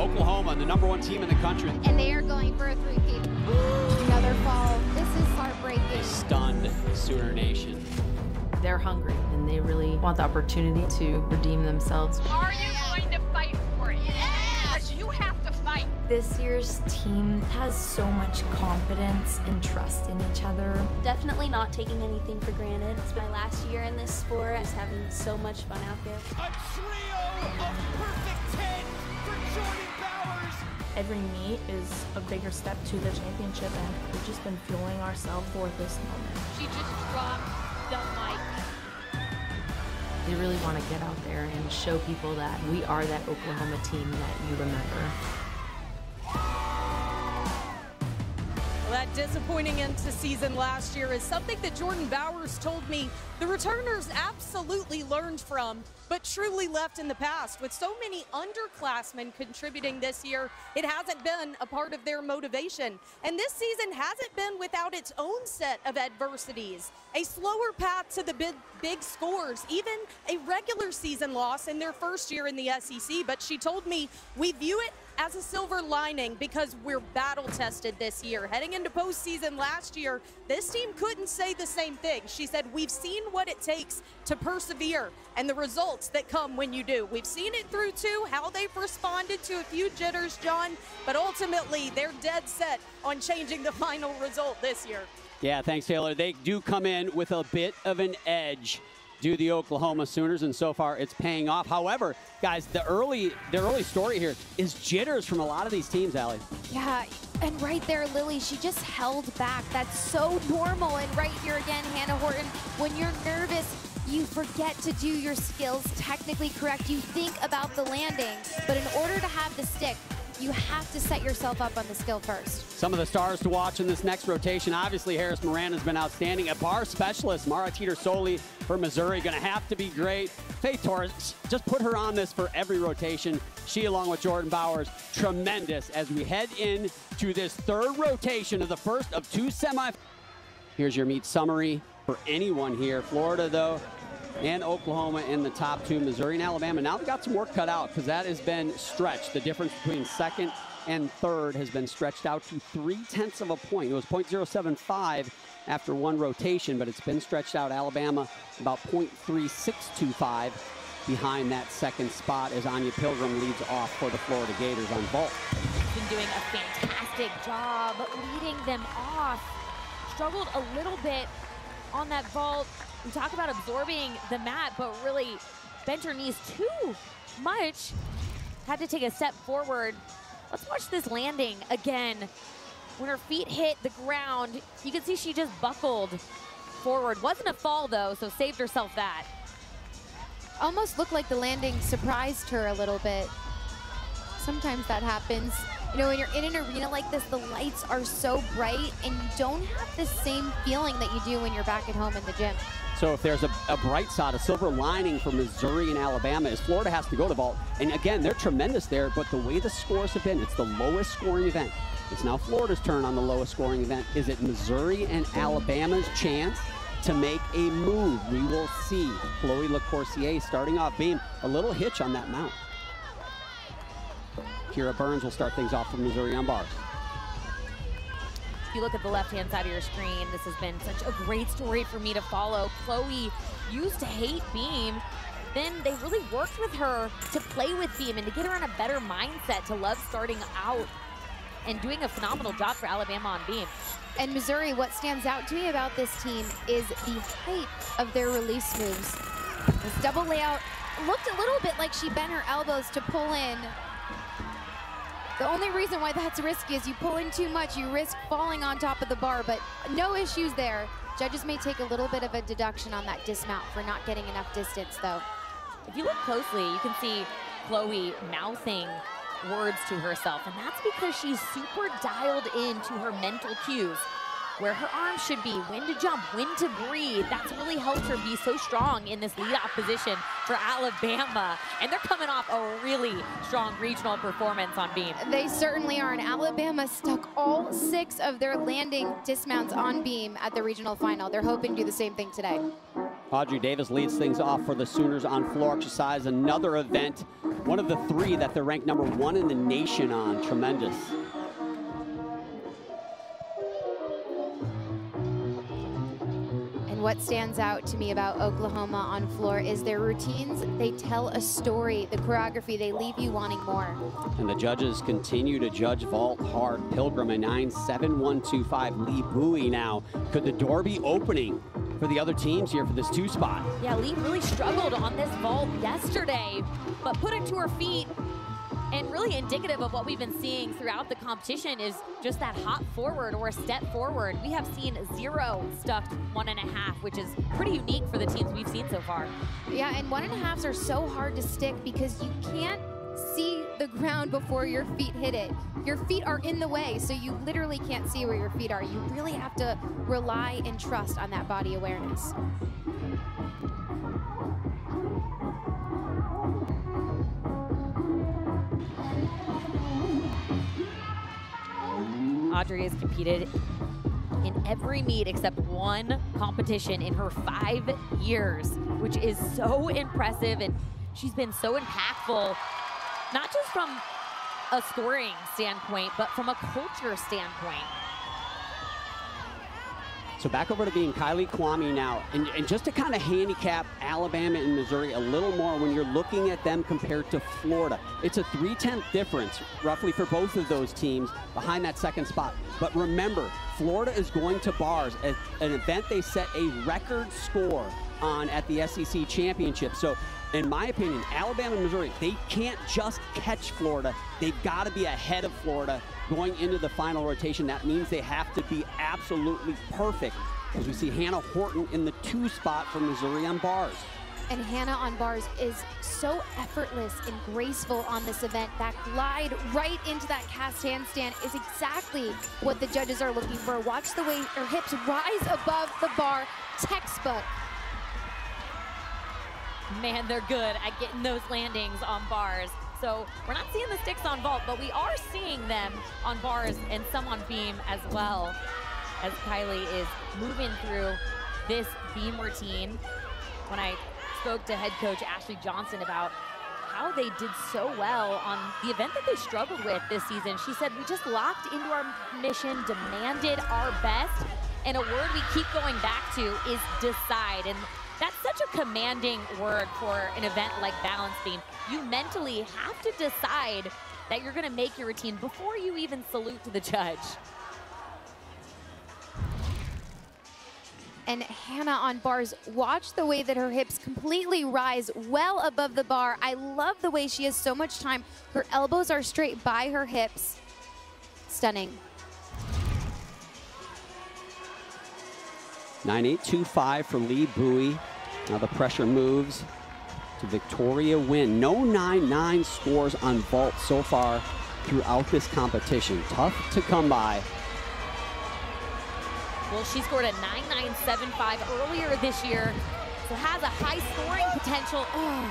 Oklahoma, the #1 team in the country. And they are going for a three-peat. Another fall. This is heartbreaking. Stunned Sooner Nation. They're hungry and they really want the opportunity to redeem themselves. Are you going to fight for it? Yes! You have to fight. This year's team has so much confidence and trust in each other. Definitely not taking anything for granted. It's my last year in this sport. Just having so much fun out there. A trio of perfect 10 for Jordan Bowers. Every meet is a bigger step to the championship, and we've just been fueling ourselves for this moment. She just dropped the mic. They really want to get out there and show people that we are that Oklahoma team that you remember. Well, that disappointing end to season last year is something that Jordan Bowers told me the returners absolutely learned from, but truly left in the past. With so many underclassmen contributing this year, it hasn't been a part of their motivation. And this season hasn't been without its own set of adversities. A slower path to the big scores, even a regular season loss in their first year in the SEC. But she told me we view it as a silver lining because we're battle tested this year. Heading into postseason last year, this team couldn't say the same thing. She said, we've seen what it takes to persevere and the results that come when you do. We've seen it through two, how they've responded to a few jitters, John, but ultimately they're dead set on changing the final result this year. Yeah, thanks, Taylor. They do come in with a bit of an edge, do the Oklahoma Sooners, and so far it's paying off. However, guys, the early story here is jitters from a lot of these teams, Allie. Yeah, and right there, Lily, she just held back. That's so normal. And right here again, Hannah Horton, when you're nervous, you forget to do your skills technically correct. You think about the landing, but in order to have the stick, you have to set yourself up on the skill first. Some of the stars to watch in this next rotation, obviously Harris Moran has been outstanding. A bar specialist, Mara Teeter-Soli for Missouri, going to have to be great. Faith Torres, just put her on this for every rotation. She, along with Jordan Bowers, tremendous as we head in to this third rotation of the first of two semifinals. Here's your meet summary for anyone here. Florida, though, and Oklahoma in the top two. Missouri and Alabama. Now they've got some work cut out because that has been stretched. The difference between second and third has been stretched out to 0.3 of a point. It was 0.075 after one rotation, but it's been stretched out. Alabama about 0.3625 behind that second spot as Anya Pilgrim leads off for the Florida Gators on vault. Been doing a fantastic job leading them off. Struggled a little bit on that vault. We talk about absorbing the mat, but really bent her knees too much. Had to take a step forward. Let's watch this landing again. When her feet hit the ground, you can see she just buckled forward. Wasn't a fall though, so saved herself that. Almost looked like the landing surprised her a little bit. Sometimes that happens. You know, when you're in an arena like this, the lights are so bright and you don't have the same feeling that you do when you're back at home in the gym. So if there's a bright side, a silver lining for Missouri and Alabama is Florida has to go to vault. And again, they're tremendous there, but the way the scores have been, it's the lowest scoring event. It's now Florida's turn on the lowest scoring event. Is it Missouri and Alabama's chance to make a move? We will see. Chloe LeCourcier starting off beam. A little hitch on that mount. Kira Burns will start things off for Missouri on bars. If you look at the left-hand side of your screen, this has been such a great story for me to follow. Chloe used to hate beam. Then they really worked with her to play with beam and to get her in a better mindset to love starting out and doing a phenomenal job for Alabama on beam. And Missouri, what stands out to me about this team is the height of their release moves. This double layout looked a little bit like she bent her elbows to pull in. The only reason why that's risky is you pull in too much, you risk falling on top of the bar, but no issues there. Judges may take a little bit of a deduction on that dismount for not getting enough distance though. If you look closely, you can see Chloe mouthing words to herself, and that's because she's super dialed into her mental cues. Where her arms should be, when to jump, when to breathe. That's really helped her be so strong in this leadoff position for Alabama. And they're coming off a really strong regional performance on beam. They certainly are, and Alabama stuck all 6 of their landing dismounts on beam at the regional final. They're hoping to do the same thing today. Audrey Davis leads things off for the Sooners on floor exercise. Another event one of the 3 that they're ranked #1 in the nation on. Tremendous. What stands out to me about Oklahoma on floor is their routines. They tell a story. The choreography, they leave you wanting more. And the judges continue to judge vault hard. Pilgrim a 9.7125. Lee Bowie now. Could the door be opening for the other teams here for this 2 spot? Yeah, Lee really struggled on this vault yesterday, but put it to her feet. And really indicative of what we've been seeing throughout the competition is just that hop forward or a step forward. We have seen 0 stuck 1.5, which is pretty unique for the teams we've seen so far. Yeah, and 1.5s are so hard to stick because you can't see the ground before your feet hit it. Your feet are in the way, so you literally can't see where your feet are. You really have to rely and trust on that body awareness. Audrey has competed in every meet except 1 competition in her 5 years, which is so impressive, and she's been so impactful, not just from a scoring standpoint, but from a culture standpoint. So back over to being Kylie Kwame now, and just to kind of handicap Alabama and Missouri a little more when you're looking at them compared to Florida. It's a 3/10 difference roughly for both of those teams behind that 2nd spot. But remember, Florida is going to bars, at an event they set a record score on at the SEC Championship. So in my opinion, Alabama and Missouri, they can't just catch Florida. They've got to be ahead of Florida going into the final rotation. That means they have to be absolutely perfect, as we see Hannah Horton in the 2 spot for Missouri on bars. And Hannah on bars is so effortless and graceful on this event. That glide right into that cast handstand is exactly what the judges are looking for. Watch the way her hips rise above the bar. Textbook. Man, they're good at getting those landings on bars. So we're not seeing the sticks on vault, but we are seeing them on bars and some on beam as well, as Kylie is moving through this beam routine. When I spoke to head coach Ashley Johnson about how they did so well on the event that they struggled with this season, she said, we just locked into our mission, demanded our best, and a word we keep going back to is decide. And that's such a commanding word for an event like balance beam. You mentally have to decide that you're going to make your routine before you even salute to the judge. And Hannah on bars, watch the way that her hips completely rise well above the bar. I love the way she has so much time. Her elbows are straight by her hips. Stunning. 9.825 for Lee Bowie. Now the pressure moves to Victoria Wynn. No 9.9 scores on vault so far throughout this competition. Tough to come by. Well, she scored a 9.975 earlier this year, so has a high scoring potential. Oh.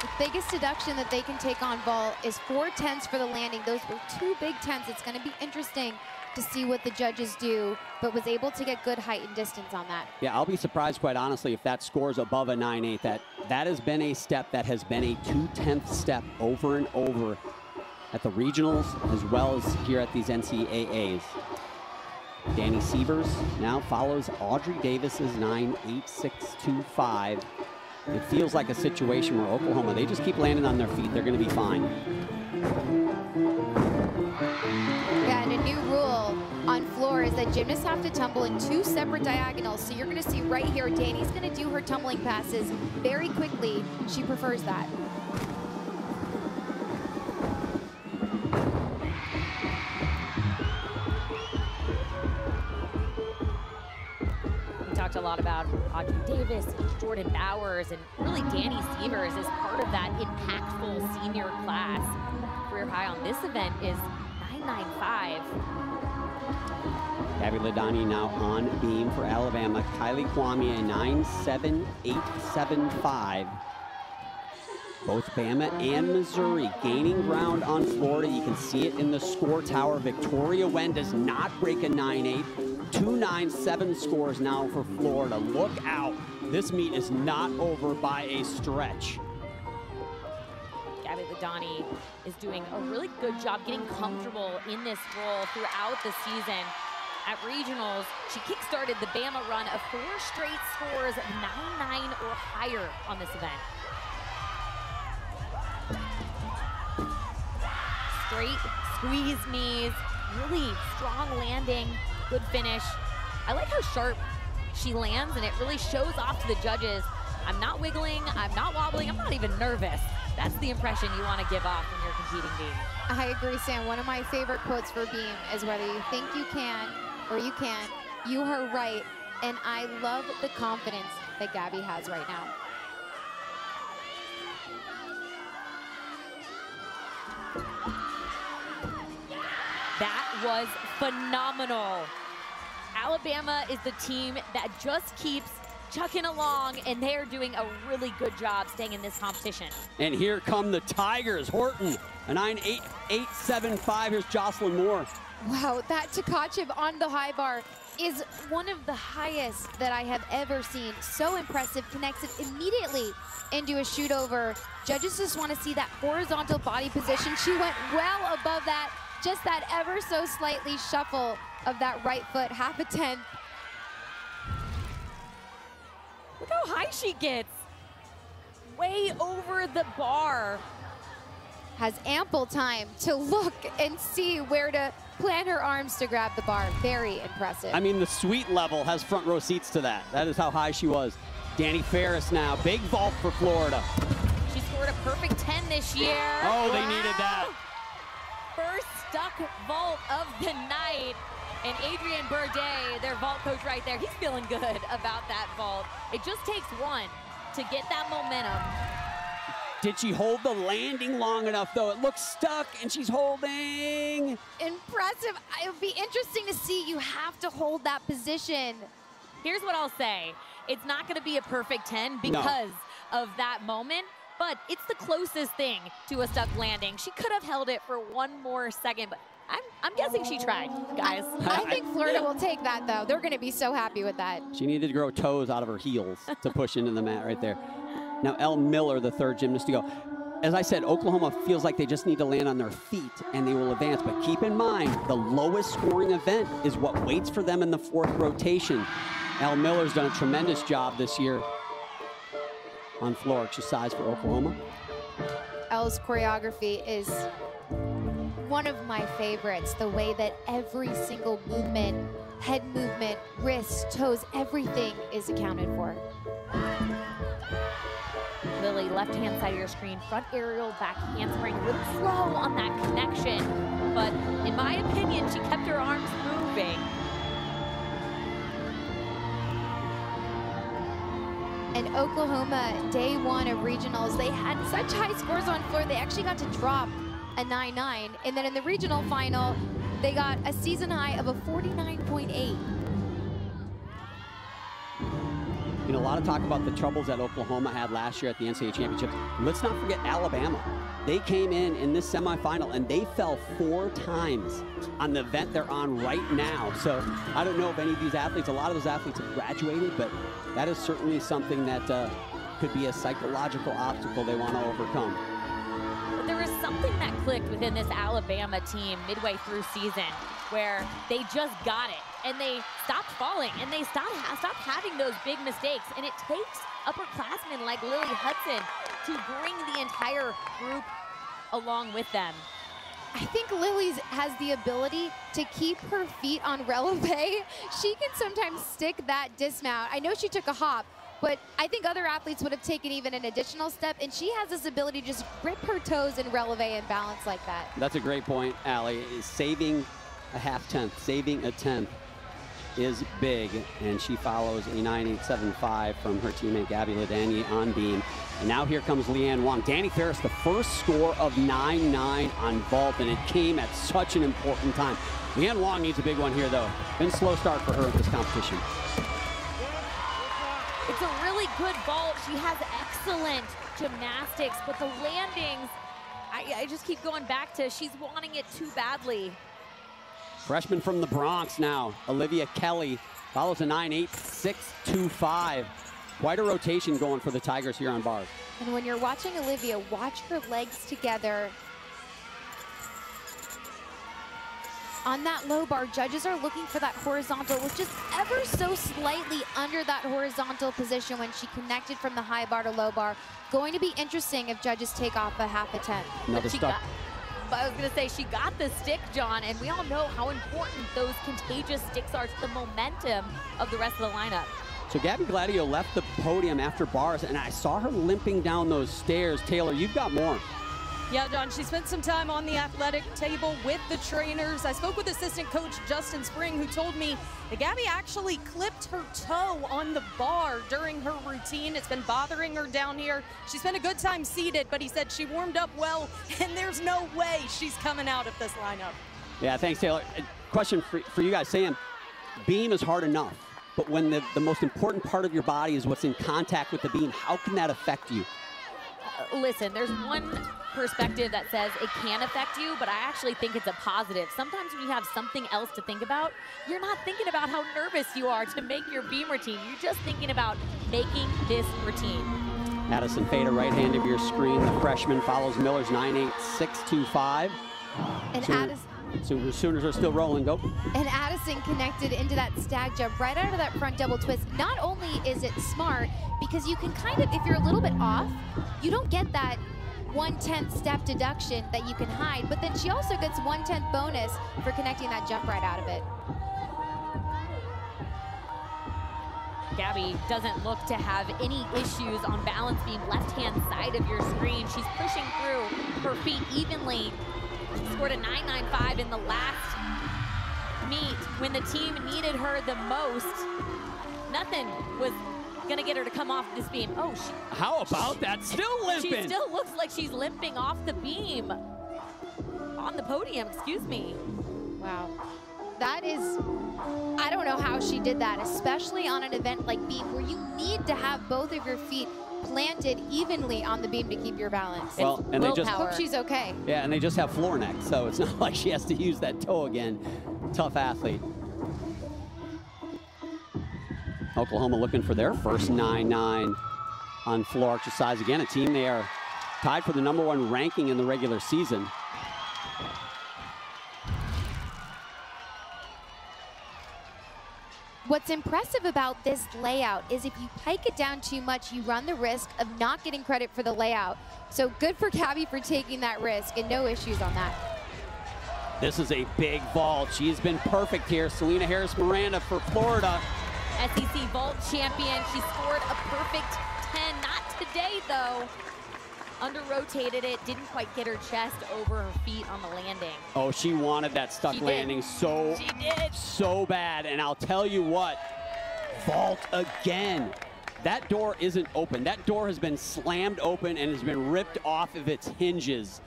The biggest deduction that they can take on vault is 4/10s for the landing. Those were 2 big 10s. It's going to be interesting to see what the judges do, but was able to get good height and distance on that. Yeah, I'll be surprised, quite honestly, if that scores above a 9.8. That has been a step that has been a 2/10th step over and over at the regionals as well as here at these NCAAs. Danny Sievers now follows Audrey Davis's 9.8625. It feels like a situation where Oklahoma, they just keep landing on their feet. They're going to be fine. Yeah, and a new rule on floor is that gymnasts have to tumble in 2 separate diagonals. So you're going to see right here, Danny's going to do her tumbling passes very quickly. She prefers that. A lot about Audrey Davis, Jordan Bowers, and really Danny Sievers is part of that impactful senior class. Career high on this event is 9.95. Gabby Ladani now on beam for Alabama. Kylie Kwame, a 9.7875. Both Bama and Missouri gaining ground on Florida. You can see it in the score tower. Victoria Wen does not break a 9.8. 2.97 scores now for Florida. Look out. This meet is not over by a stretch. Donnie is doing a really good job getting comfortable in this role throughout the season. At regionals, she kickstarted the Bama run of 4 straight scores of 9-9 or higher on this event. Straight squeeze knees, really strong landing, good finish. I like how sharp she lands, and it really shows off to the judges. I'm not wiggling, I'm not wobbling, I'm not even nervous. That's the impression you want to give off when you're competing beam. I agree, Sam. One of my favorite quotes for beam is whether you think you can or you can't, you are right. And I love the confidence that Gabby has right now. That was phenomenal. Alabama is the team that just keeps chucking along, and they're doing a really good job staying in this competition. And here come the Tigers. Horton, a 9.8875. Here's Jocelyn Moore. Wow, that Tkachev on the high bar is one of the highest that I have ever seen. So impressive, connects it immediately into a shoot over. Judges just want to see that horizontal body position. She went well above that, just that ever so slightly shuffle of that right foot, half a tenth. Look how high she gets. Way over the bar. Has ample time to look and see where to plant her arms to grab the bar. Very impressive. I mean, the suite level has front row seats to that. That is how high she was. Danny Ferris now, big vault for Florida. She scored a perfect 10 this year. Oh, they needed that. First stuck vault of the night. And Adrian Burdett, their vault coach right there, he's feeling good about that vault. It just takes one to get that momentum. Did she hold the landing long enough, though? It looks stuck, and she's holding. Impressive. It would be interesting to see. You have to hold that position. Here's what I'll say. It's not going to be a perfect 10 because of that moment, but it's the closest thing to a stuck landing. She could have held it for one more second, but I'm guessing she tried, guys. I think Florida will take that, though. They're going to be so happy with that. She needed to grow toes out of her heels to push into the mat right there. Now, Elle Miller, the third gymnast to go. As I said, Oklahoma feels like they just need to land on their feet, and they will advance. But keep in mind, the lowest scoring event is what waits for them in the 4th rotation. Elle Miller's done a tremendous job this year on floor exercise for Oklahoma. Elle's choreography is one of my favorites. The way that every single movement, head movement, wrists, toes, everything is accounted for. Lily, left-hand side of your screen, front aerial, back handspring, a little slow on that connection, but in my opinion, she kept her arms moving. And Oklahoma, day 1 of regionals, they had such high scores on floor, they actually got to drop a 9-9. And then in the regional final, they got a season high of a 49.8. You know, a lot of talk about the troubles that Oklahoma had last year at the NCAA championship. Let's not forget Alabama. They came in this semifinal and they fell 4 times on the event they're on right now. So I don't know if any of these athletes, a lot of those athletes have graduated, but that is certainly something that could be a psychological obstacle they want to overcome. But there was something that clicked within this Alabama team midway through season where they just got it and they stopped falling and they stopped having those big mistakes. And it takes upperclassmen like Lily Hudson to bring the entire group along with them. I think Lily's has the ability to keep her feet on releve. She can sometimes stick that dismount. I know she took a hop, but I think other athletes would have taken even an additional step, and she has this ability to just grip her toes and releve and balance like that. That's a great point, Allie. Saving a half-tenth, saving a tenth is big, and she follows a 9.875 from her teammate Gabby Ladany on beam. And now here comes Leanne Wong. Danny Ferris, the first score of 9-9 on vault, and it came at such an important time. Leanne Wong needs a big one here, though. Been a slow start for her at this competition. It's a really good vault. She has excellent gymnastics, but the landings, I just keep going back to she's wanting it too badly. Freshman from the Bronx now, Olivia Kelly, follows a 9.8625. Quite a rotation going for the Tigers here on bars. And when you're watching Olivia, watch her legs together. On that low bar, judges are looking for that horizontal, which is ever so slightly under that horizontal position when she connected from the high bar to low bar. Going to be interesting if judges take off a half attempt. I was going to say, she got the stick, John, and we all know how important those contagious sticks are to the momentum of the rest of the lineup. So Gabby Gladio left the podium after bars, and I saw her limping down those stairs. Taylor, you've got more. Yeah, John, she spent some time on the athletic table with the trainers. I spoke with assistant coach Justin Spring, who told me that Gabby actually clipped her toe on the bar during her routine. It's been bothering her down here. She spent a good time seated, but he said she warmed up well, and there's no way she's coming out of this lineup. Yeah, thanks, Taylor. Question for you guys, Sam. Beam is hard enough, but when the most important part of your body is what's in contact with the beam, how can that affect you? Listen, there's one perspective that says it can affect you, but I actually think it's a positive. Sometimes when you have something else to think about, you're not thinking about how nervous you are to make your beam routine. You're just thinking about making this routine. Addison Fada, right hand of your screen. The freshman follows Miller's 9.8625. And Addison. Sooners are still rolling, go. And Addison connected into that stag jump right out of that front double twist. Not only is it smart, because you can kind of, if you're a little bit off, you don't get that 1/10 step deduction that you can hide, but then she also gets 1/10 bonus for connecting that jump right out of it. Gabby doesn't look to have any issues on balance beam left-hand side of your screen. She's pushing through her feet evenly. She scored a 9.95 in the last meet when the team needed her the most. Nothing was gonna get her to come off this beam. Oh, how about that? Still limping. She still looks like she's limping off the beam. On the podium, excuse me. Wow. That is, I don't know how she did that, especially on an event like beam where you need to have both of your feet planted evenly on the beam to keep your balance. Well, and they just hope she's okay. Yeah, and they just have floor neck, so it's not like she has to use that toe again. Tough athlete. Oklahoma looking for their first 9-9 on floor exercise. Again, a team they are tied for the #1 ranking in the regular season. What's impressive about this layout is if you pike it down too much, you run the risk of not getting credit for the layout. So good for Gabby for taking that risk, and no issues on that. This is a big vault. She's been perfect here. Selena Harris-Miranda for Florida. SEC vault champion. She scored a perfect 10. Not today, though. Under-rotated it, didn't quite get her chest over her feet on the landing. Oh, she wanted that stuck landing so bad. And I'll tell you what, vault again. That door isn't open. That door has been slammed open and has been ripped off of its hinges.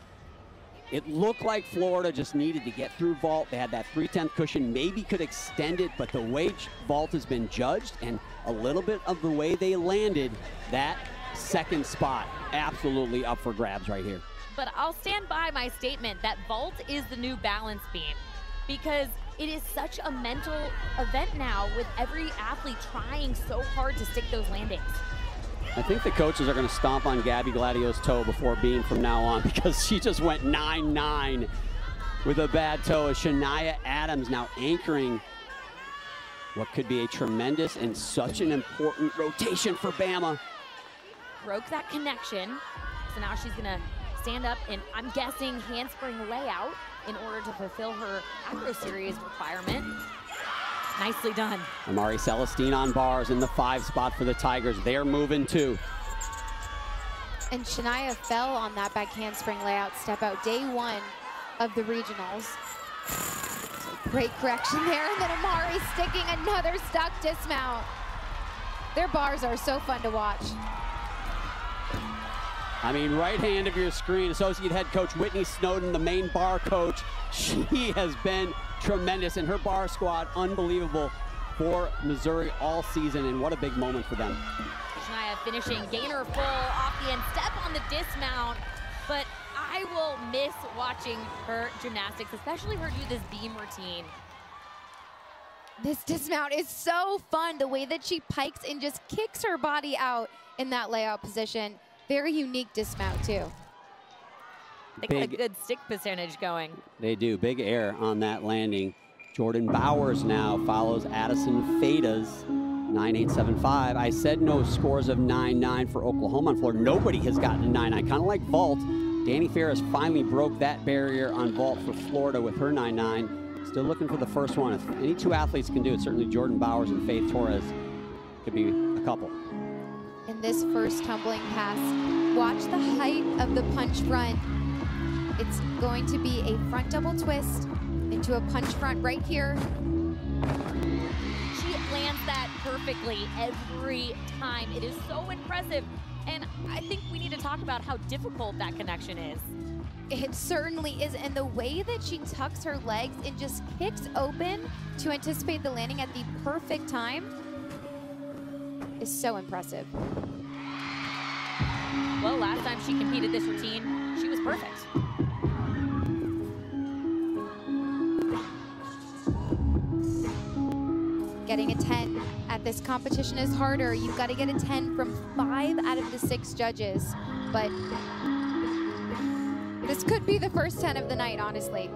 It looked like Florida just needed to get through vault. They had that 3/10 cushion, maybe could extend it, but the way vault has been judged and a little bit of the way they landed, that second spot absolutely up for grabs right here. But I'll stand by my statement that vault is the new balance beam, because it is such a mental event now with every athlete trying so hard to stick those landings. I think the coaches are going to stomp on Gabby Gladio's toe before beam from now on, because she just went 9-9 with a bad toe. Shania Adams now anchoring what could be a tremendous and such an important rotation for Bama. Broke that connection, so now she's gonna stand up and I'm guessing handspring layout in order to fulfill her Acro Series requirement. Nicely done. Amari Celestine on bars in the 5 spot for the Tigers. They're moving too. And Shania fell on that back handspring layout step out day 1 of the regionals. Great correction there, and then Amari sticking another stuck dismount. Their bars are so fun to watch. I mean, right hand of your screen, Associate Head Coach Whitney Snowden, the main bar coach. She has been tremendous, and her bar squad, unbelievable for Missouri all season, and what a big moment for them. Shania finishing gainer full off the end, step on the dismount, but I will miss watching her gymnastics, especially her do this beam routine. This dismount is so fun, the way that she pikes and just kicks her body out in that layout position. Very unique dismount, too. They got a good stick percentage going. They do. Big air on that landing. Jordan Bowers now follows Addison Fada's 9.875. I said no scores of 9.9 for Oklahoma on floor. Nobody has gotten a 9.9. Kind of like vault. Danny Ferris finally broke that barrier on vault for Florida with her 9.9. Still looking for the first one. If any two athletes can do it, certainly Jordan Bowers and Faith Torres could be a couple. In this first tumbling pass, watch the height of the punch front. It's going to be a front double twist into a punch front right here. She lands that perfectly every time. It is so impressive. And I think we need to talk about how difficult that connection is. It certainly is. And the way that she tucks her legs and just kicks open to anticipate the landing at the perfect time is so impressive. Well, last time she competed this routine, she was perfect. Getting a 10 at this competition is harder. You've got to get a 10 from 5 out of the 6 judges. But this could be the first 10 of the night, honestly.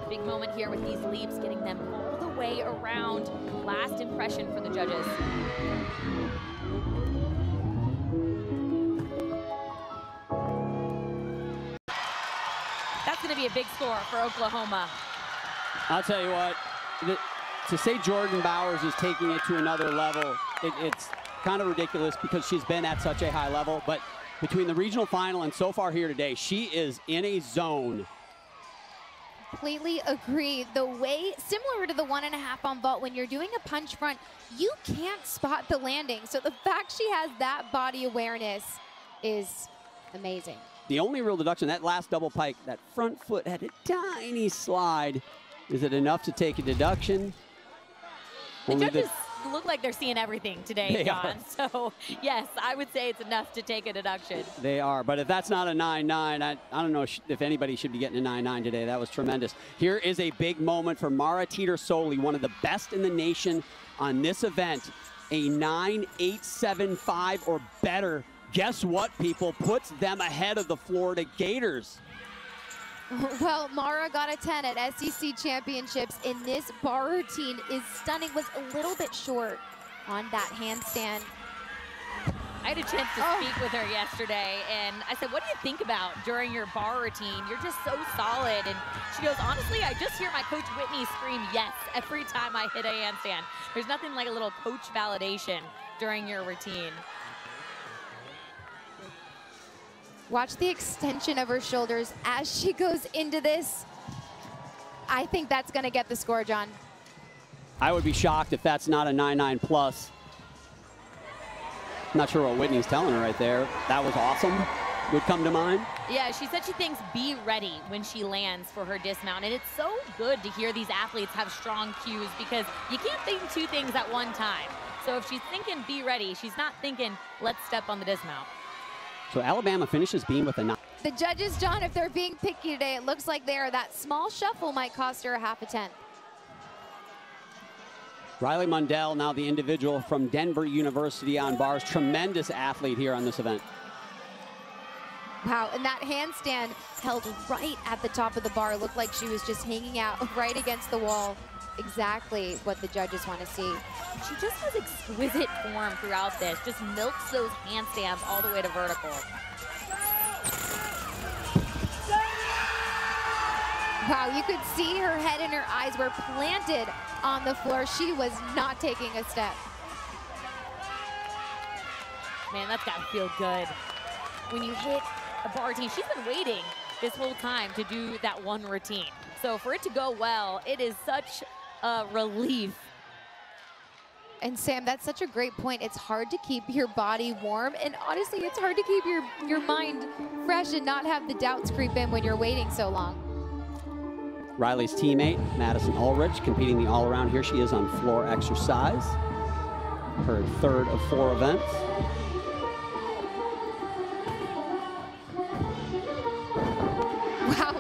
Big moment here with these leaps, getting them all the way around. Last impression for the judges. That's going to be a big score for Oklahoma. I'll tell you what, to say Jordan Bowers is taking it to another level, it's kind of ridiculous because she's been at such a high level. But between the regional final and so far here today, she is in a zone. Completely agree. The way, similar to the 1.5 on vault, when you're doing a punch front, you can't spot the landing. So the fact she has that body awareness is amazing. The only real deduction, that last double pike, that front foot had a tiny slide. Is it enough to take a deduction? The judges look like they're seeing everything today, John. So, yes, I would say it's enough to take a deduction. They are, but if that's not a 9.9, I don't know if anybody should be getting a 9.9 today. That was tremendous. Here is a big moment for Mara Teeter-Soli, one of the best in the nation on this event. A 9.875 or better. Guess what, people? Puts them ahead of the Florida Gators. Well, Mara got a 10 at SEC Championships, and this bar routine is stunning. Was a little bit short on that handstand. I had a chance to speak with her yesterday, and I said, what do you think about during your bar routine? You're just so solid. And she goes, honestly, I just hear my coach Whitney scream yes every time I hit a handstand. There's nothing like a little coach validation during your routine. Watch the extension of her shoulders as she goes into this. I think that's going to get the score, John. I would be shocked if that's not a 9.9 plus. I'm not sure what Whitney's telling her right there. That was awesome. Would come to mind. Yeah, she said she thinks be ready when she lands for her dismount. And it's so good to hear these athletes have strong cues because you can't think two things at one time. So if she's thinking be ready, she's not thinking let's step on the dismount. So Alabama finishes beam with a 9. The judges, John, if they're being picky today, it looks like that small shuffle might cost her a 0.5 tenth. Riley Mundell, now the individual from Denver University on bars. Tremendous athlete here on this event. Wow, and that handstand held right at the top of the bar. Looked like she was just hanging out right against the wall. Exactly what the judges want to see. She just has exquisite form throughout this. Just milks those handstands all the way to vertical. Wow, you could see her head and her eyes were planted on the floor. She was not taking a step. Man, that's got to feel good. When you hit a bar routine, she's been waiting this whole time to do that one routine. So for it to go well, it is such a relief. And Sam, that's such a great point. It's hard to keep your body warm, and honestly, it's hard to keep your mind fresh and not have the doubts creep in when you're waiting so long. Riley's teammate, Madison Ulrich, competing the all-around. Here she is on floor exercise. Her third of 4 events. Wow,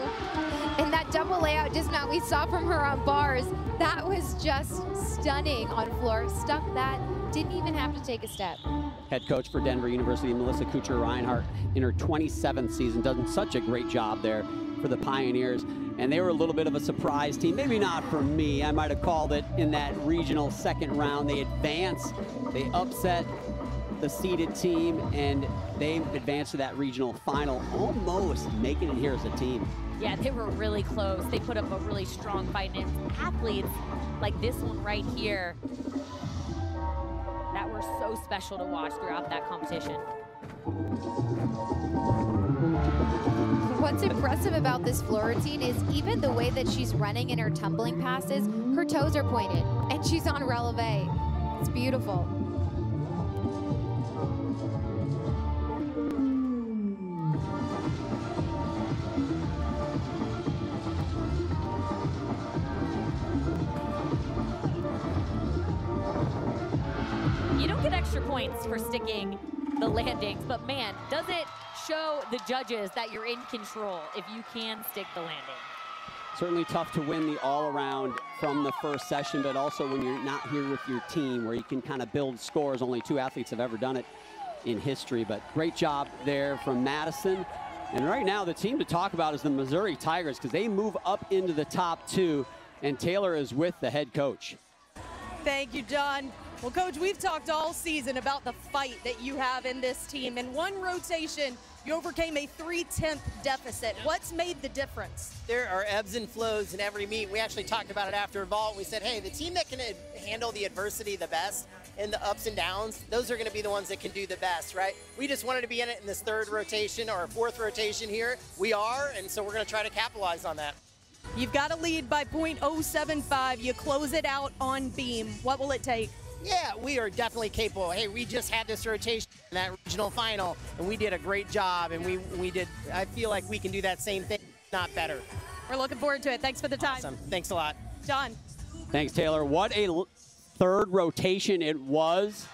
and that double layout dismount we saw from her on bars, that was just stunning on floor. Stuck that, didn't even have to take a step. head coach for Denver University, Melissa Kuchar-Reinhardt, in her 27th season, done such a great job there for the Pioneers. And they were a little bit of a surprise team. Maybe not for me. I might have called it in that regional second round. They advanced, they upset the seeded team, and they advanced to that regional final, almost making it here as a team. Yeah, they were really close. They put up a really strong fight, and it's athletes like this one right here that were so special to watch throughout that competition. What's impressive about this floor routine is even the way that she's running in her tumbling passes, her toes are pointed, and she's on releve. It's beautiful. You don't get extra points for sticking the landings, but man, does it show the judges that you're in control if you can stick the landing. Certainly tough to win the all-around from the first session, but also when you're not here with your team where you can kind of build scores. Only 2 athletes have ever done it in history, but great job there from Madison. And right now the team to talk about is the Missouri Tigers, because they move up into the top 2, and Taylor is with the head coach. Thank you, John. Well, Coach, we've talked all season about the fight that you have in this team. In one rotation, you overcame a 3/10 deficit. What's made the difference? There are ebbs and flows in every meet. We actually talked about it after vault. We said, hey, the team that can handle the adversity the best and the ups and downs, those are going to be the ones that can do the best, right? We just wanted to be in it in this 3rd rotation or 4th rotation here. We are, and so we're going to try to capitalize on that. You've got a lead by .075. You close it out on beam. What will it take? Yeah, we are definitely capable. Hey, we just had this rotation in that regional final, and we did a great job, and we did, I feel like we can do that same thing, not better. We're looking forward to it. Thanks for the time. Awesome. Thanks a lot. John. Thanks, Taylor. What a 3rd rotation it was.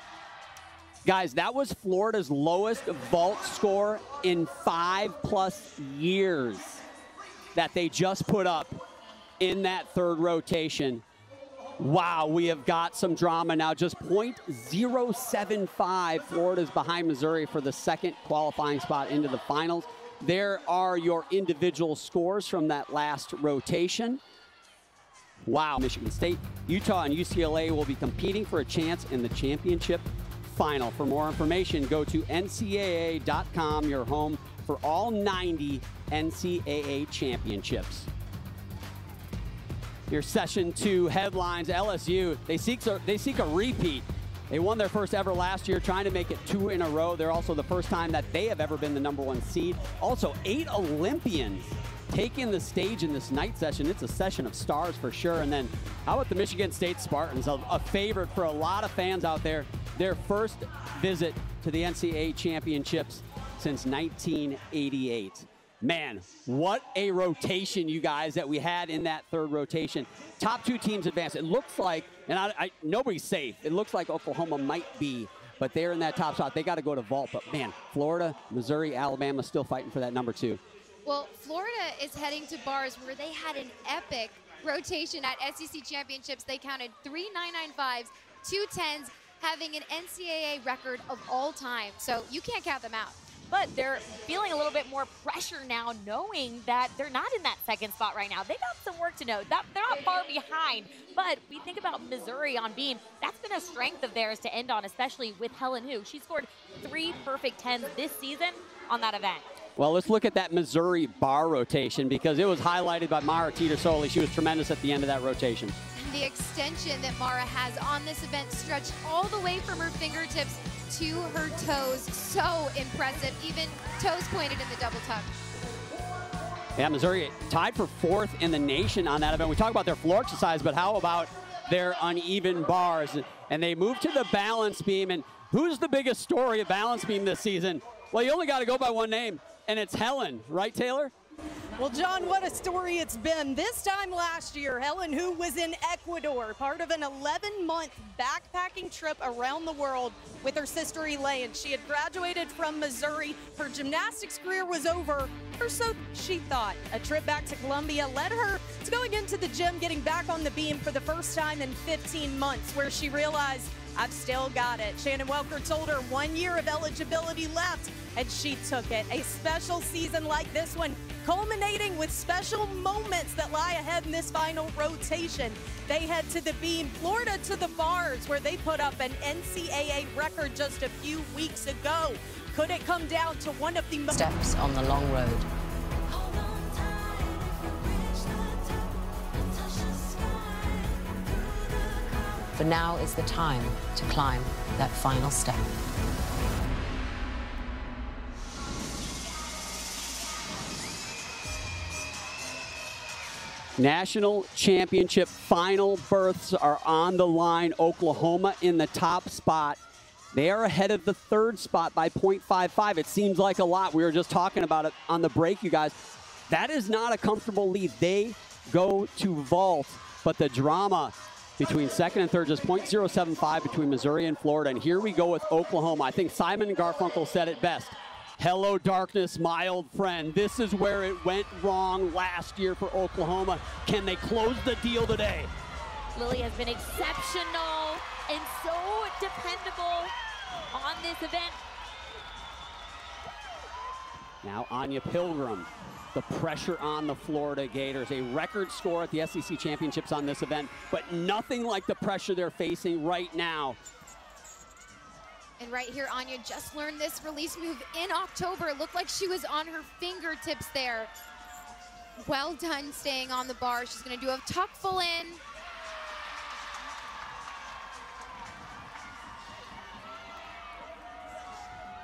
Guys, that was Florida's lowest vault score in 5+ years that they just put up in that 3rd rotation. Wow, we have got some drama now. Just .075. Florida's behind Missouri for the 2nd qualifying spot into the finals. There are your individual scores from that last rotation. Wow, Michigan State, Utah, and UCLA will be competing for a chance in the championship final. For more information, go to NCAA.com, your home for all 90 NCAA championships. Your Session 2 headlines: LSU, they seek a repeat. They won their first ever last year, trying to make it 2 in a row. They're also the first time that they have ever been the #1 seed. Also, 8 Olympians taking the stage in this night session. It's a session of stars for sure. And then how about the Michigan State Spartans, a favorite for a lot of fans out there. Their first visit to the NCAA championships since 1988. Man, what a rotation, you guys, that we had in that 3rd rotation. Top 2 teams advanced. It looks like, and nobody's safe. It looks like Oklahoma might be, but they're in that top spot. They got to go to vault. But man, Florida, Missouri, Alabama still fighting for that #2. Well, Florida is heading to bars where they had an epic rotation at SEC championships. They counted 3 995s, 2 10s, having an NCAA record of all time. So you can't count them out. But they're feeling a little bit more pressure now, knowing that they're not in that 2nd spot right now. They got some work to know. They're not far behind. But we think about Missouri on beam. That's been a strength of theirs to end on, especially with Helen Hu. She scored 3 perfect 10s this season on that event. Well, let's look at that Missouri bar rotation, because it was highlighted by Mara Teeter-Soli. She was tremendous at the end of that rotation. The extension that Mara has on this event stretched all the way from her fingertips to her toes. So impressive. Even toes pointed in the double tuck. Yeah, Missouri tied for 4th in the nation on that event. We talk about their floor exercise, but how about their uneven bars? And they moved to the balance beam. And who's the biggest story of balance beam this season? Well, you only got to go by one name, and it's Helen, right, Taylor? Well, John, what a story it's been. This time last year, Helen Hu was in Ecuador, part of an 11-month backpacking trip around the world with her sister Elaine. She had graduated from Missouri. Her gymnastics career was over, or so she thought. A trip back to Colombia led her to going into the gym, getting back on the beam for the first time in 15 months, where she realized, I've still got it. Shannon Welker told her 1 year of eligibility left, and she took it. A special season like this one, culminating with special moments that lie ahead in this final rotation. They head to the beam, Florida to the bars, where they put up an NCAA record just a few weeks ago. Could it come down to one of the steps on the long road? For now is the time to climb that final step. National championship final berths are on the line. Oklahoma in the top spot. They are ahead of the third spot by 0.55. It seems like a lot. We were just talking about it on the break, you guys. That is not a comfortable lead. They go to vault, but the drama between second and third, just 0.075 between Missouri and Florida. And here we go with Oklahoma. I think Simon Garfunkel said it best. Hello, darkness, my old friend. This is where it went wrong last year for Oklahoma. Can they close the deal today? Lily has been exceptional and so dependable on this event. Now Anya Pilgrim, the pressure on the Florida Gators. A record score at the SEC Championships on this event, but nothing like the pressure they're facing right now. And right here, Anya just learned this release move in October. It looked like she was on her fingertips there. Well done staying on the bar. She's gonna do a tuck full in.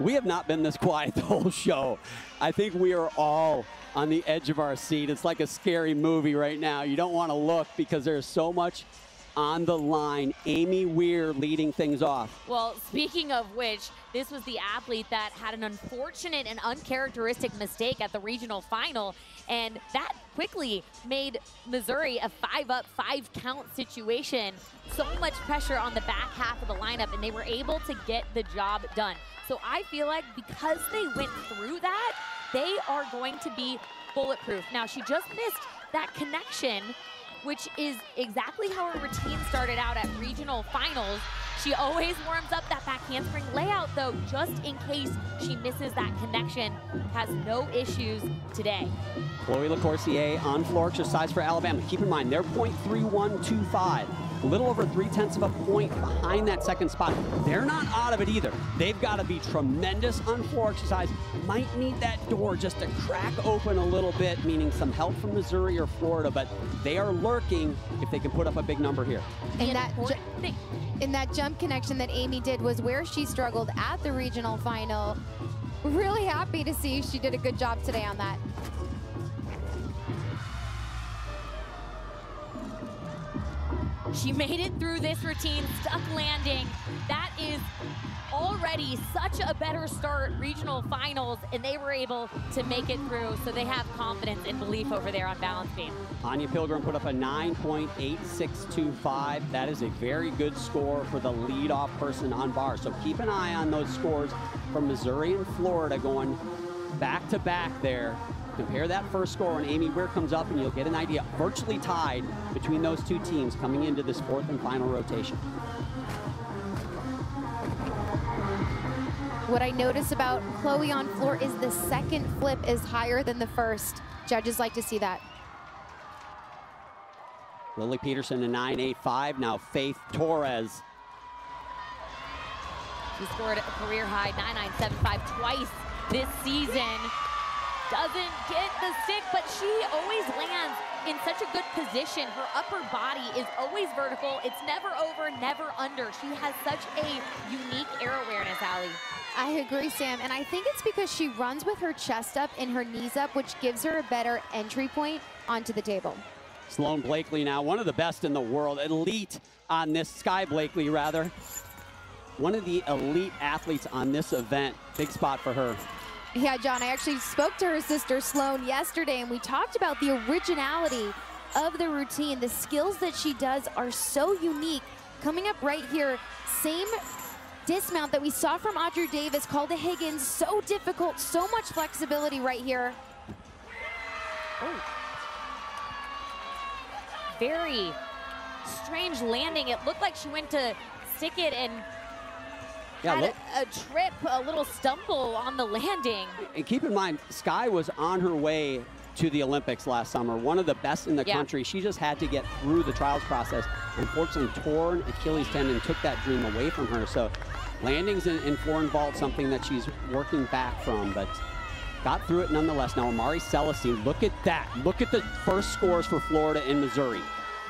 We have not been this quiet the whole show. I think we are all on the edge of our seat. It's like a scary movie right now. You don't want to look because there's so much on the line. Amy Weir leading things off. Well, speaking of which, this was the athlete that had an unfortunate and uncharacteristic mistake at the regional final, and that quickly made Missouri a 5-up, 5-count situation. So much pressure on the back half of the lineup, and they were able to get the job done. So I feel like because they went through that, they are going to be bulletproof. Now, she just missed that connection, which is exactly how her routine started out at regional finals. She always warms up that back handspring layout, though, just in case she misses that connection. Has no issues today. Chloe LaCourcier on floor exercise for Alabama. Keep in mind, they're .3125. A little over 0.3 of a point behind that second spot. They're not out of it either. They've got to be tremendous on floor exercise. Might need that door just to crack open a little bit, meaning some help from Missouri or Florida, but they are lurking if they can put up a big number here. And that jump connection that Amy did was where she struggled at the regional final. Really happy to see she did a good job today on that. She made it through this routine, stuck landing. That is already such a better start, regional finals, and they were able to make it through, so they have confidence and belief over there on balance beam. Anya Pilgrim put up a 9.8625. That is a very good score for the leadoff person on bar. So keep an eye on those scores from Missouri and Florida going back to back there. Compare that first score when Amy Weir comes up and you'll get an idea. Virtually tied between those two teams coming into this fourth and final rotation. What I notice about Chloe on floor is the second flip is higher than the first. Judges like to see that. Lily Peterson a 9.85. Now Faith Torres. She scored a career high 9.975 twice this season. Doesn't get the stick, but she always lands in such a good position. Her upper body is always vertical. It's never over, never under. She has such a unique air awareness, Allie. I agree, Sam, and I think it's because she runs with her chest up and her knees up, which gives her a better entry point onto the table. Sloane Blakely now, one of the best in the world, elite on this, Sky Blakely rather. One of the elite athletes on this event. Big spot for her. Yeah, John, I actually spoke to her sister Sloane yesterday, and we talked about the originality of the routine. The skills that she does are so unique. Coming up right here, same dismount that we saw from Audrey Davis, called to Higgins. So difficult, so much flexibility right here. Oh. Very strange landing. It looked like she went to stick it and Yeah, had a trip, a little stumble on the landing. And keep in mind, Sky was on her way to the Olympics last summer, one of the best in the country. She just had to get through the trials process. Unfortunately, torn Achilles tendon took that dream away from her. So landings in foreign vault, something that she's working back from, but got through it nonetheless. Now, Amari Celestine, look at that. Look at the first scores for Florida and Missouri.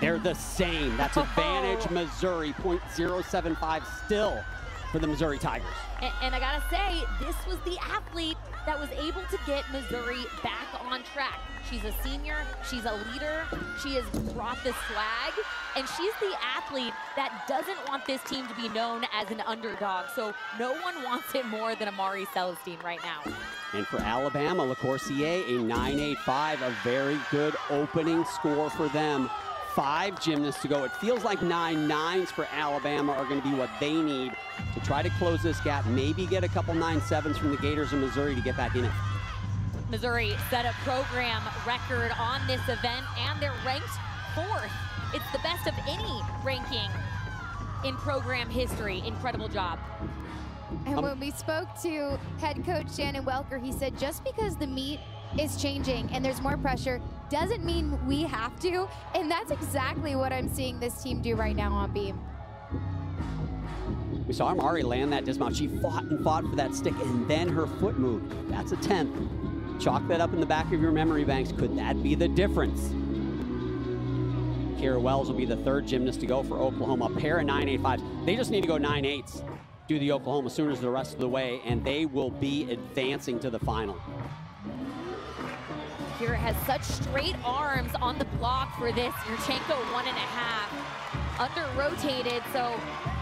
They're the same. That's advantage Missouri, .075 still for the Missouri Tigers. And I gotta say, this was the athlete that was able to get Missouri back on track. She's a senior, she's a leader, she has brought the swag, and she's the athlete that doesn't want this team to be known as an underdog. So no one wants it more than Amari Celestine right now. And for Alabama, LaCourcier, a 9.85, a very good opening score for them. 5 gymnasts to go. It feels like 9.9s for Alabama are going to be what they need to try to close this gap, maybe get a couple 9.7s from the Gators of Missouri to get back in it. Missouri set a program record on this event, and they're ranked 4th. It's the best of any ranking in program history. Incredible job. And when we spoke to head coach Shannon Welker, he said just because the meet is changing and there's more pressure doesn't mean we have to, and that's exactly what I'm seeing this team do right now on beam. We saw Amari land that dismount. She fought and fought for that stick, and then her foot moved. That's a 10th. Chalk that up in the back of your memory banks. Could that be the difference? Kira Wells will be the 3rd gymnast to go for Oklahoma. A pair of 9.85s. They just need to go 9.8s. Do the Oklahoma Sooners the rest of the way, and they will be advancing to the final. Kira has such straight arms on the block for this. Yurchenko 1.5. Under-rotated, so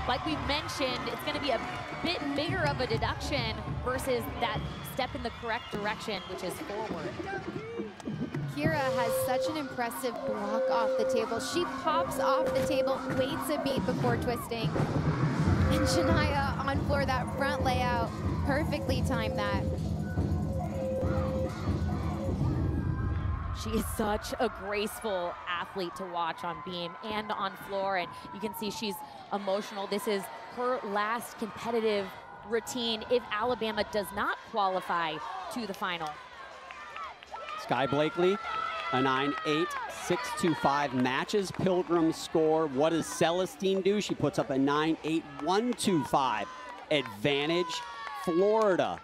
like we mentioned, it's going to be a bit bigger of a deduction versus that step in the correct direction, which is forward. Kira has such an impressive block off the table. She pops off the table, waits a beat before twisting. And Shania on floor, that front layout, perfectly timed that. She is such a graceful athlete to watch on beam and on floor, and you can see she's emotional. This is her last competitive routine if Alabama does not qualify to the final. Sky Blakely, a 9.8, 6.25, matches Pilgrim's score. What does Celestine do? She puts up a 9.8, 1.25. Advantage Florida.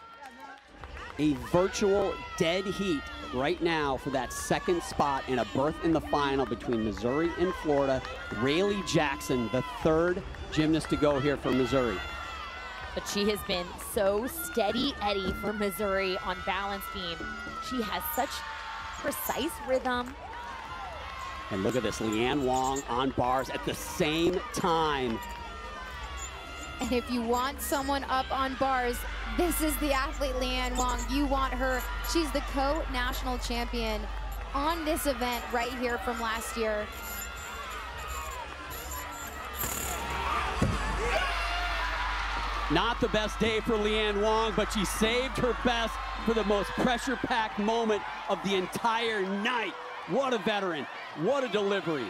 A virtual dead heat right now for that 2nd spot and a berth in the final between Missouri and Florida. Rayleigh Jackson, the 3rd gymnast to go here for Missouri. But she has been so steady Eddie for Missouri on balance beam. She has such precise rhythm. And look at this, Leanne Wong on bars at the same time. And if you want someone up on bars, this is the athlete, Leanne Wong. You want her. She's the co-national champion on this event right here from last year. Not the best day for Leanne Wong, but she saved her best for the most pressure-packed moment of the entire night. What a veteran. What a delivery.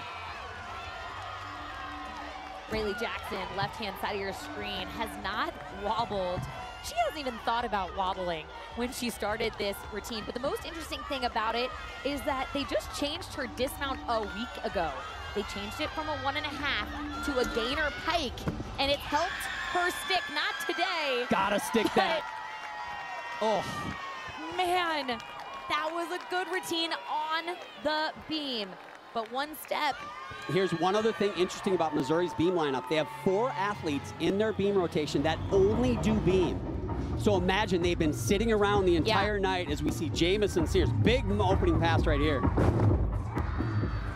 Rayleigh Jackson, left-hand side of your screen, has not wobbled. She hasn't even thought about wobbling when she started this routine. But the most interesting thing about it is that they just changed her dismount a week ago. They changed it from a 1.5 to a gainer pike, and it helped her stick, not today. Gotta stick that. Oh. Man, that was a good routine on the beam. But one step. Here's one other thing interesting about Missouri's beam lineup. They have 4 athletes in their beam rotation that only do beam. So imagine they've been sitting around the entire night as we see Jamison Sears. Big opening pass right here.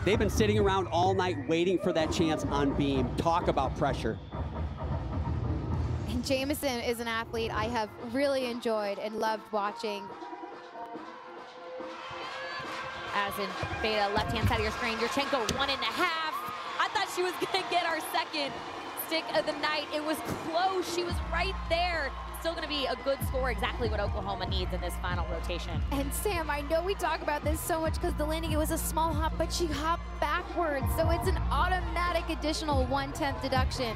They've been sitting around all night waiting for that chance on beam. Talk about pressure. And Jamison is an athlete I have really enjoyed and loved watching. As in beta, left-hand side of your screen, Yurchenko 1.5. I thought she was gonna get our 2nd stick of the night. It was close, she was right there. Still gonna be a good score, exactly what Oklahoma needs in this final rotation. And Sam, I know we talk about this so much because the landing, it was a small hop, but she hopped backwards. So it's an automatic additional 1/10 deduction.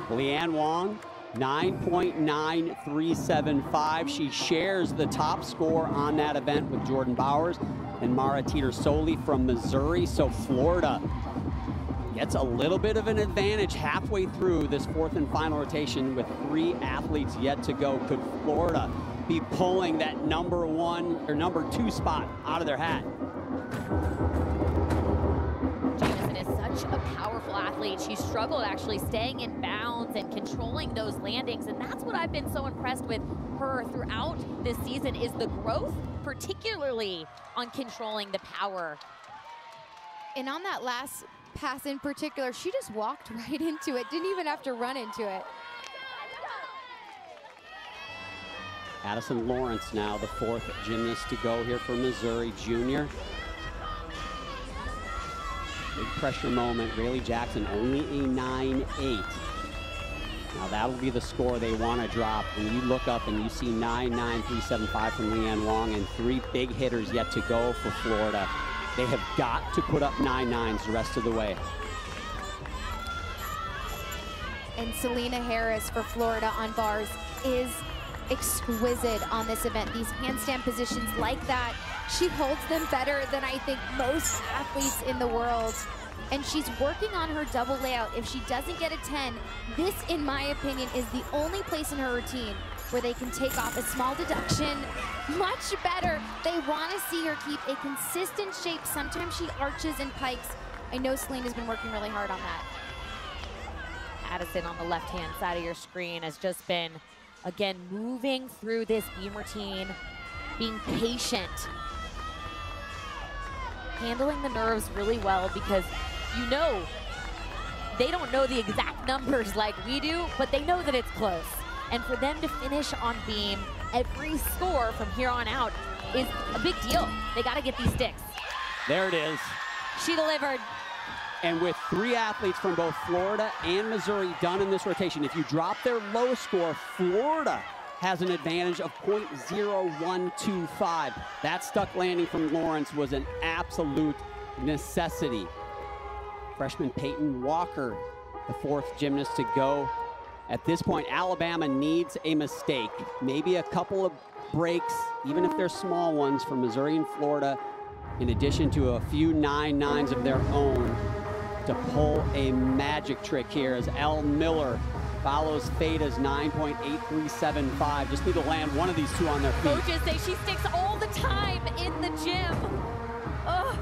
Leanne Wong, 9.9375. She shares the top score on that event with Jordan Bowers and Mara Teeter-Soli from Missouri. So Florida gets a little bit of an advantage halfway through this fourth and final rotation with 3 athletes yet to go. Could Florida be pulling that number 1 or number 2 spot out of their hat? Jamison is such a powerful athlete. She struggled actually staying in bounds and controlling those landings, and that's what I've been so impressed with her throughout this season is the growth, particularly on controlling the power. And on that last pass in particular, she just walked right into it, didn't even have to run into it. Addison Lawrence now the 4th gymnast to go here for Missouri, junior. Big pressure moment. Rayleigh Jackson only a 9.8. Now that'll be the score they want to drop. When you look up and you see 9.9375 from Leanne Wong and 3 big hitters yet to go for Florida, they have got to put up 9.9s the rest of the way. And Selena Harris for Florida on bars is exquisite on this event. These handstand positions like that, she holds them better than I think most athletes in the world. And she's working on her double layout. If she doesn't get a 10, this, in my opinion, is the only place in her routine where they can take off a small deduction. Much better. They want to see her keep a consistent shape. Sometimes she arches and pikes. I know Selena's been working really hard on that. Addison on the left-hand side of your screen has just been, again, moving through this beam routine, being patient, handling the nerves really well, because you know they don't know the exact numbers like we do, but they know that it's close. And for them to finish on beam, every score from here on out is a big deal. They got to get these sticks. There it is. She delivered. And with 3 athletes from both Florida and Missouri done in this rotation, if you drop their low score, Florida has an advantage of 0.0125. That stuck landing from Lawrence was an absolute necessity. Freshman Peyton Walker, the 4th gymnast to go. At this point, Alabama needs a mistake, maybe a couple of breaks, even if they're small ones, from Missouri and Florida, in addition to a few 9.9s of their own, to pull a magic trick here as Elle Miller follows Feda's 9.8375. Just need to land one of these 2 on their feet. Coaches say she sticks all the time in the gym. Oh,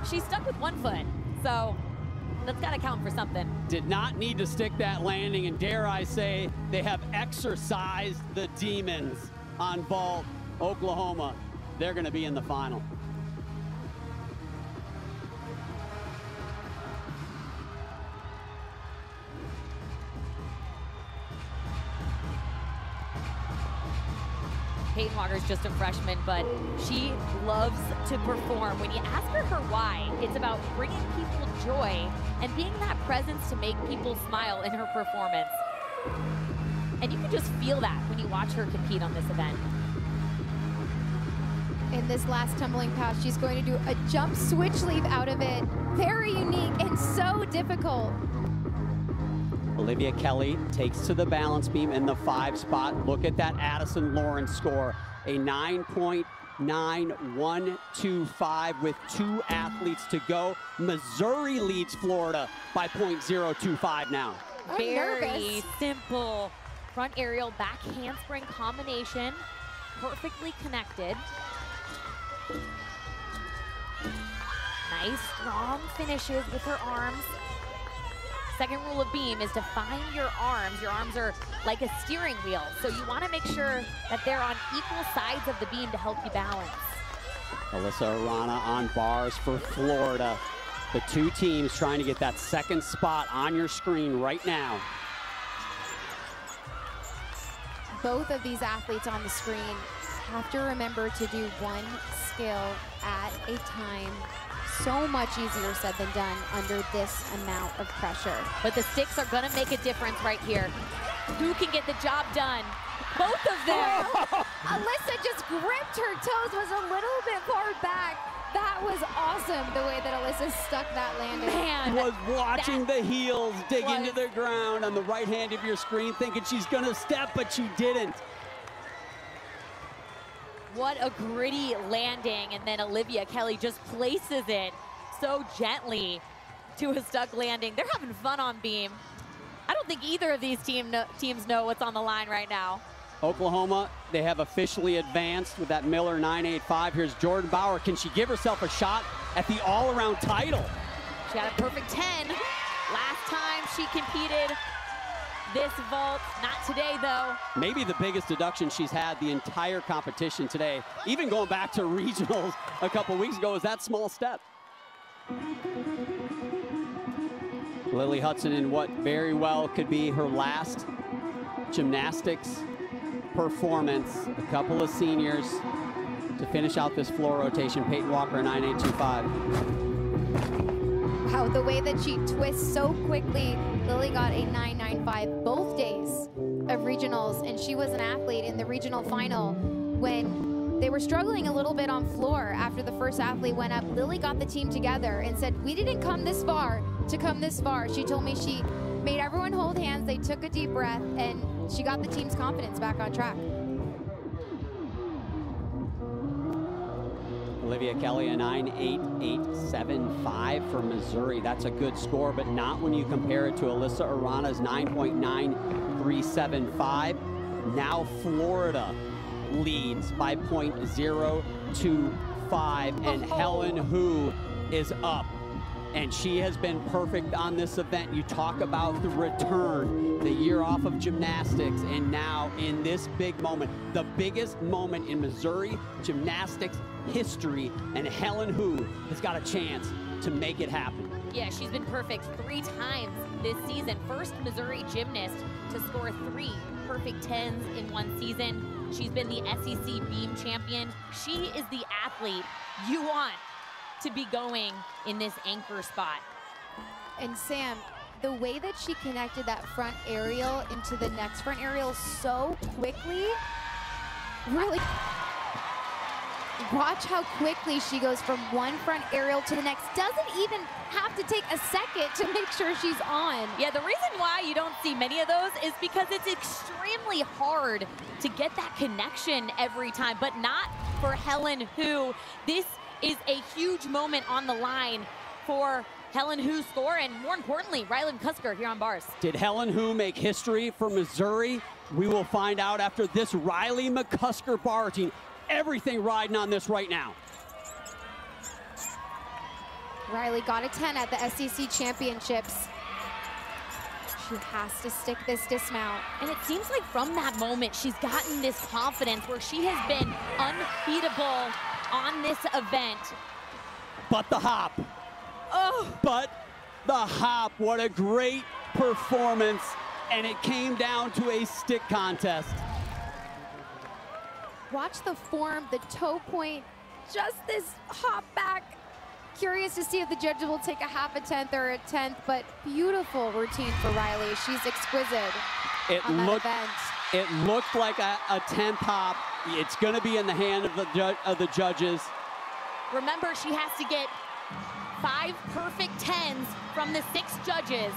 she's stuck with 1 foot, so that's got to count for something. Did not need to stick that landing, and dare I say, they have exercised the demons on vault. Oklahoma, they're going to be in the final. Peyton Walker's just a freshman, but she loves to perform. When you ask her why, it's about bringing people joy and being that presence to make people smile in her performance. And you can just feel that when you watch her compete on this event. In this last tumbling pass, she's going to do a jump switch leap out of it. Very unique and so difficult. Olivia Kelly takes to the balance beam in the 5 spot. Look at that Addison Lawrence score, a 9.9125 with 2 athletes to go. Missouri leads Florida by 0.025 now. Very simple front aerial back handspring combination, perfectly connected. Nice strong finishes with her arms. Second rule of beam is to find your arms. Your arms are like a steering wheel, so you want to make sure that they're on equal sides of the beam to help you balance. Alyssa Arana on bars for Florida. The 2 teams trying to get that 2nd spot on your screen right now. Both of these athletes on the screen have to remember to do 1 skill at a time. So much easier said than done under this amount of pressure. But the sticks are gonna make a difference right here. Who can get the job done? Both of them. Alyssa just gripped her toes, was a little bit far back. That was was awesome the way that Alyssa stuck that landing. Man, was watching the heels dig into the ground on the right hand of your screen, thinking she's gonna step, but she didn't. what a gritty landing, and then Olivia Kelly just places it so gently to a stuck landing. They're having fun on beam. I don't think either of these teams know what's on the line right now. Oklahoma, they have officially advanced with that Miller 985. Here's Jordan Bauer. Can she give herself a shot at the all-around title? She had a perfect 10 last time she competed this vault. Not today, though. Maybe the biggest deduction she's had the entire competition today, even going back to regionals a couple weeks ago, is that small step. Lily Hudson in what very well could be her last gymnastics performance. A couple of seniors to finish out this floor rotation. Peyton Walker, 9825. Wow, the way that she twists so quickly. Lily got a 995 both days of regionals, and she was an athlete in the regional final when they were struggling a little bit on floor after the first athlete went up. Lily got the team together and said, we didn't come this far to come this far. She told me she made everyone hold hands, they took a deep breath, and she got the team's confidence back on track. Olivia Kelly, a 98875 for Missouri. That's a good score, but not when you compare it to Alyssa Arana's 9.9375. Now Florida leads by 0.025, and Helen Hu is up. And she has been perfect on this event. You talk about the return, the year off of gymnastics, and now in this big moment, the biggest moment in Missouri gymnastics history, and Helen Hu has got a chance to make it happen. Yeah, she's been perfect 3 times this season. First Missouri gymnast to score 3 perfect 10s in one season. She's been the SEC beam champion. She is the athlete you want to be going in this anchor spot. And Sam, the way that she connected that front aerial into the next front aerial so quickly, really, watch how quickly she goes from one front aerial to the next. Doesn't even have to take a second to make sure she's on. Yeah, the reason why you don't see many of those is because it's extremely hard to get that connection every time, but not for Helen Hu. This is a huge moment on the line for Helen Hu's score, and more importantly, Riley McCusker here on bars. Did Helen Hu make history for Missouri? We will find out after this Riley McCusker bar routine. Everything riding on this right now. Riley got a 10 at the SEC Championships. She has to stick this dismount. And it seems like from that moment, she's gotten this confidence where she has been unbeatable on this event. But the hop. Oh. But the hop, what a great performance. And it came down to a stick contest. Watch the form, the toe point, just this hop back. Curious to see if the judges will take a half a 10th or a 10th, but beautiful routine for Riley. She's exquisite on that event. It looked like a 10th hop. It's going to be in the hand of the judges. Remember, she has to get 5 perfect 10s from the 6 judges.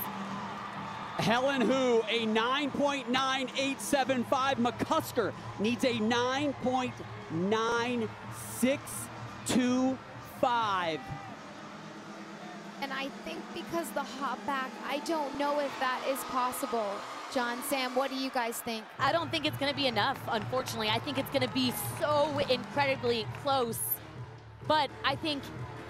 Helen Hu, a 9.9875. McCusker needs a 9.9625. And I think because the hop back, I don't know if that is possible. John, Sam, what do you guys think? I don't think it's going to be enough, unfortunately. I think it's going to be so incredibly close. But I think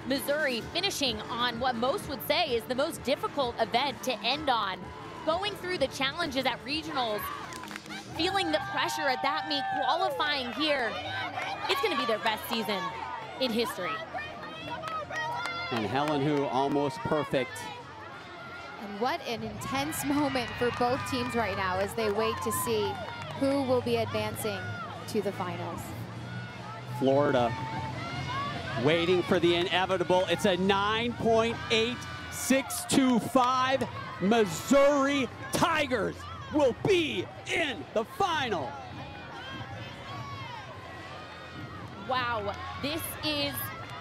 Missouri finishing on what most would say is the most difficult event to end on. Going through the challenges at regionals, feeling the pressure at that meet, qualifying here, it's going to be their best season in history. And Helen Hu almost perfect. And what an intense moment for both teams right now as they wait to see who will be advancing to the finals. Florida waiting for the inevitable. It's a 9.8625. Missouri Tigers will be in the final. Wow, this is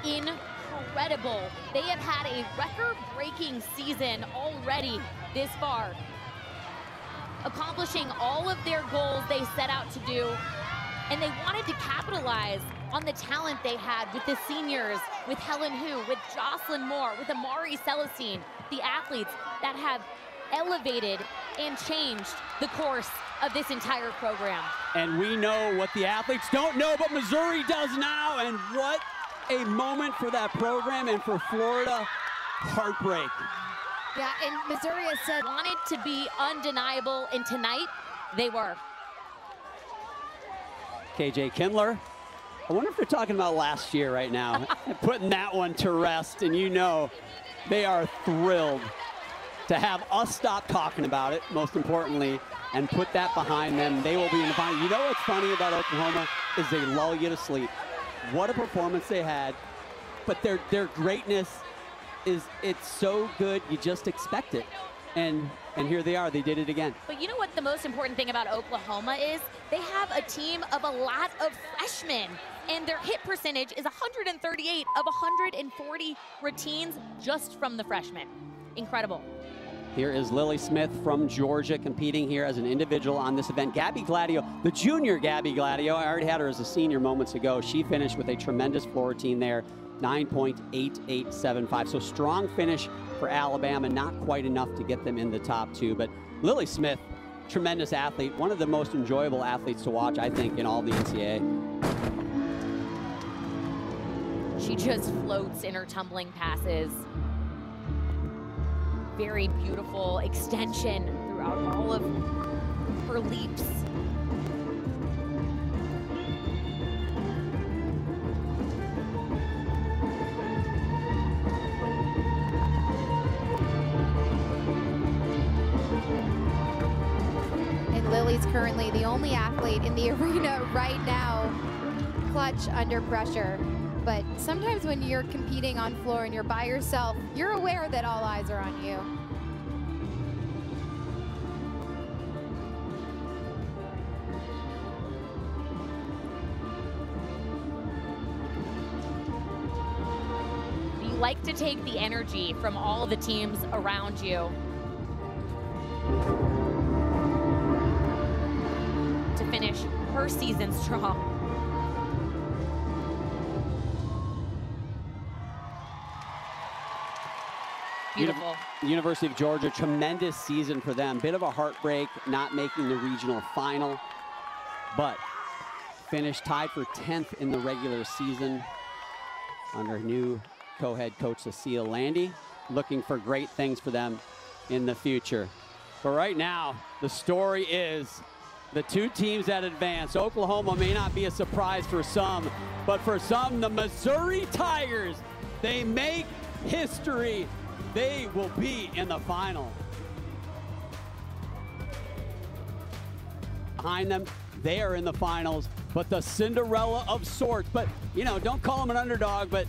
incredible. incredible. They have had a record-breaking season already this far, accomplishing all of their goals they set out to do, and they wanted to capitalize on the talent they had with the seniors, with Helen Hu, with Jocelyn Moore, with Amari Celestine, the athletes that have elevated and changed the course of this entire program. And we know what the athletes don't know, but Missouri does now, and what a moment for that program and for Florida. Heartbreak. Yeah, and Missouri has said Wanted to be undeniable, and tonight they were. KJ Kindler. I wonder if they're talking about last year right now, putting that one to rest, and you know they are thrilled to have us stop talking about it, most importantly, and put that behind them. They will be in the final. You know what's funny about Oklahoma is they lull you to sleep. What a performance they had, but their greatness is, it's so good you just expect it. And here they are, they did it again. But you know what the most important thing about Oklahoma is? They have a team of a lot of freshmen, and their hit percentage is 138 of 140 routines just from the freshmen. Incredible. Here is Lily Smith from Georgia competing here as an individual on this event. Gabby Gladio, the junior Gabby Gladio, I already had her as a senior moments ago. She finished with a tremendous floor routine there, 9.8875. So strong finish for Alabama, not quite enough to get them in the top two. But Lily Smith, tremendous athlete, one of the most enjoyable athletes to watch, I think, in all the NCAA. She just floats in her tumbling passes. Very beautiful extension throughout all of her leaps. And Lily's currently the only athlete in the arena right now, clutch under pressure. But sometimes when you're competing on floor and you're by yourself, you're aware that all eyes are on you. You like to take the energy from all the teams around you to finish her season strong. Beautiful. University of Georgia, tremendous season for them. Bit of a heartbreak not making the regional final, but finished tied for 10th in the regular season under new co-head coach Cecile Landy. Looking for great things for them in the future. But right now, the story is the two teams that advance. Oklahoma may not be a surprise for some, but for some, the Missouri Tigers, they make history. They will be in the final. Behind them, they are in the finals, but the Cinderella of sorts. But, you know, don't call them an underdog, but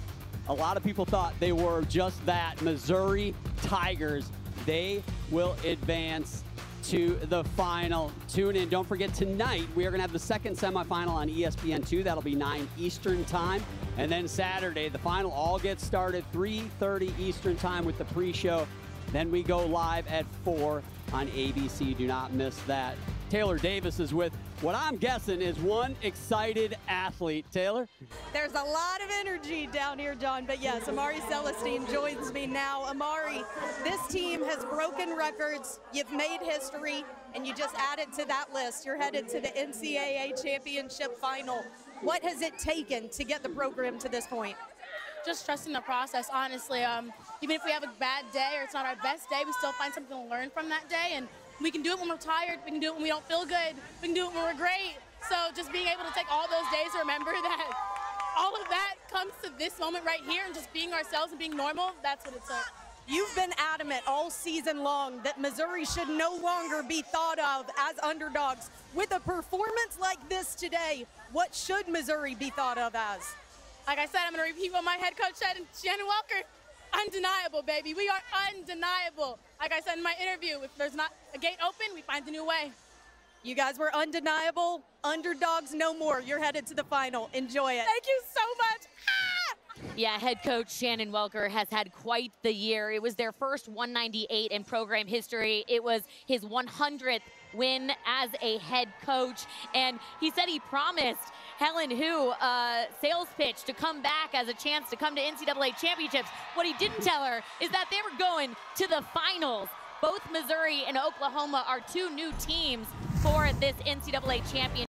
a lot of people thought they were just that. Missouri Tigers, they will advance to the final. Tune in. Don't forget, tonight we are going to have the second semifinal on ESPN2. That'll be 9 Eastern time. And then Saturday, the final all gets started 3:30 Eastern time with the pre-show. Then we go live at 4 on ABC. Do not miss that. Taylor Davis is with what I'm guessing is one excited athlete. Taylor? There's a lot of energy down here, John, but yes, Amari Celestine joins me now. Amari, this team has broken records, you've made history, and you just added to that list. You're headed to the NCAA championship final. What has it taken to get the program to this point? Just trusting the process, honestly. Even if we have a bad day or it's not our best day, we still find something to learn from that day. And we can do it when we're tired. We can do it when we don't feel good. We can do it when we're great. So just being able to take all those days to remember that all of that comes to this moment right here and just being ourselves and being normal, that's what it took. You've been adamant all season long that Missouri should no longer be thought of as underdogs. With a performance like this today, what should Missouri be thought of as? Like I said, I'm going to repeat what my head coach said, and Shannon Welker, undeniable, baby. We are undeniable. Like I said in my interview, if there's not a gate open, we find a new way. You guys were undeniable. Underdogs no more. You're headed to the final. Enjoy it. Thank you so much. Ah! Yeah, head coach Shannon Welker has had quite the year. It was their first 198 in program history. It was his 100th win as a head coach, and he said he promised Helen Hu a sales pitch to come back as a chance to come to NCAA championships. What he didn't tell her is that they were going to the finals. Both Missouri and Oklahoma are two new teams for this NCAA championship.